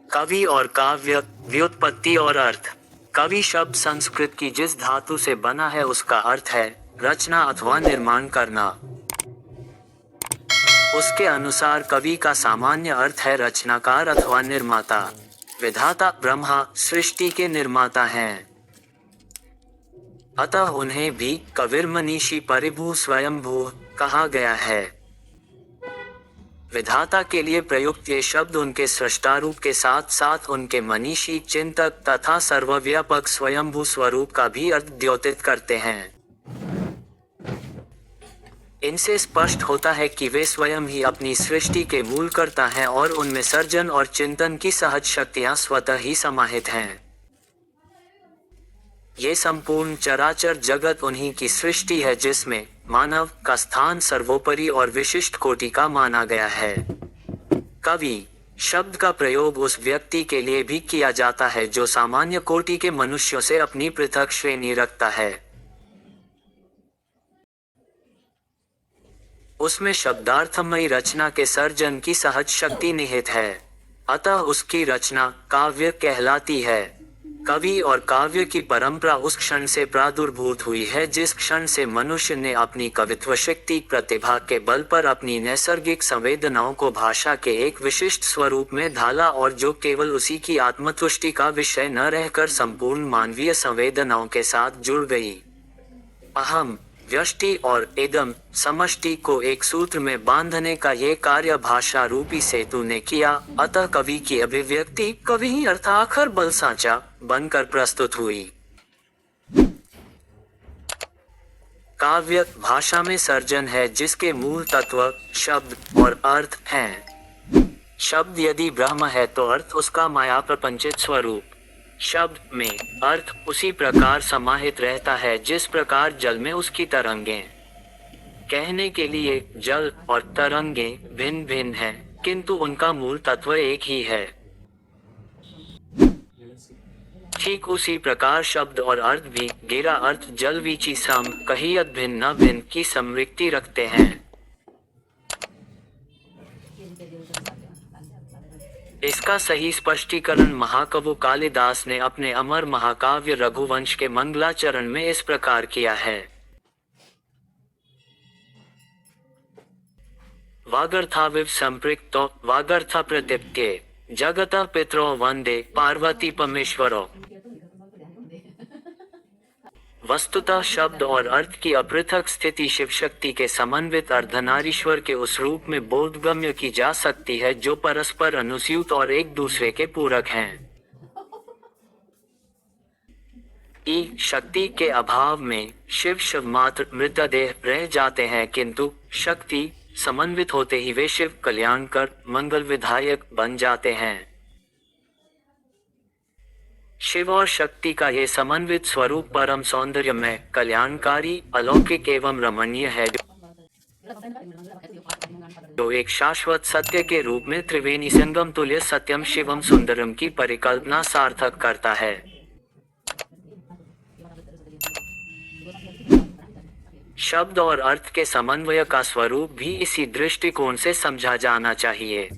कवि और काव्य, व्युत्पत्ति और अर्थ। कवि शब्द संस्कृत की जिस धातु से बना है उसका अर्थ है रचना अथवा निर्माण करना। उसके अनुसार कवि का सामान्य अर्थ है रचनाकार अथवा निर्माता। विधाता ब्रह्मा सृष्टि के निर्माता हैं, अतः उन्हें भी कविर्मनीषी परिभू स्वयंभू कहा गया है। विधाता के लिए प्रयुक्त ये शब्द उनके सृष्टारूप के साथ साथ उनके मनीषी, चिंतक तथा सर्वव्यापक स्वयंभू स्वरूप का भी अर्थ द्योतित करते हैं। इनसे स्पष्ट होता है कि वे स्वयं ही अपनी सृष्टि के मूल कर्ता हैं और उनमें सर्जन और चिंतन की सहज शक्तियां स्वतः ही समाहित हैं। ये संपूर्ण चराचर जगत उन्हीं की सृष्टि है जिसमें मानव का स्थान सर्वोपरि और विशिष्ट कोटि का माना गया है। कवि शब्द का प्रयोग उस व्यक्ति के लिए भी किया जाता है जो सामान्य कोटि के मनुष्यों से अपनी पृथक श्रेणी रखता है। उसमें शब्दार्थमयी रचना के सर्जन की सहज शक्ति निहित है, अतः उसकी रचना काव्य कहलाती है। कवि और काव्य की परंपरा उस क्षण से प्रादुर्भूत हुई है जिस क्षण से मनुष्य ने अपनी कवित्व शक्ति प्रतिभा के बल पर अपनी नैसर्गिक संवेदनाओं को भाषा के एक विशिष्ट स्वरूप में ढाला और जो केवल उसी की आत्मतुष्टि का विषय न रहकर संपूर्ण मानवीय संवेदनाओं के साथ जुड़ गई। अहम, व्यष्टि और इदम, समष्टि को एक सूत्र में बांधने का ये कार्य भाषा रूपी सेतु ने किया, अतः कवि की अभिव्यक्ति कवि ही अर्थाखर बल सांचा बनकर प्रस्तुत हुई। काव्य भाषा में सर्जन है जिसके मूल तत्व शब्द और अर्थ हैं। शब्द यदि ब्रह्म है तो अर्थ उसका माया प्रपंचित स्वरूप। शब्द में अर्थ उसी प्रकार समाहित रहता है जिस प्रकार जल में उसकी तरंगें। कहने के लिए जल और तरंगें भिन्न भिन्न हैं, किंतु उनका मूल तत्व एक ही है। ठीक उसी प्रकार शब्द और अर्थ भी गिरा अर्थ जल वीची सम कहियत भिन्न भिन्न की समृद्धि रखते हैं। इसका सही स्पष्टीकरण महाकवि कालिदास ने अपने अमर महाकाव्य रघुवंश के मंगलाचरण में इस प्रकार किया है। वागर्थाविव संपृक्तो वागर्थ प्रदीप्त्ये जगतः पितरो वंदे पार्वती परमेश्वरो। वस्तुतः शब्द और अर्थ की अपृथक स्थिति शिव शक्ति के समन्वित अर्धनारीश्वर के उस रूप में बोधगम्य की जा सकती है जो परस्पर अनुस्यूत और एक दूसरे के पूरक हैं। शक्ति के अभाव में शिव शिव मात्र मृतदेह रह जाते हैं, किंतु शक्ति समन्वित होते ही वे शिव कल्याणकर मंगल विधायक बन जाते हैं। शिव और शक्ति का ये समन्वित स्वरूप परम सौंदर्यमय, कल्याणकारी, अलौकिक एवं रमणीय है जो एक शाश्वत सत्य के रूप में त्रिवेणी संगम तुल्य सत्यम शिवम सुंदरम की परिकल्पना सार्थक करता है। शब्द और अर्थ के समन्वय का स्वरूप भी इसी दृष्टिकोण से समझा जाना चाहिए।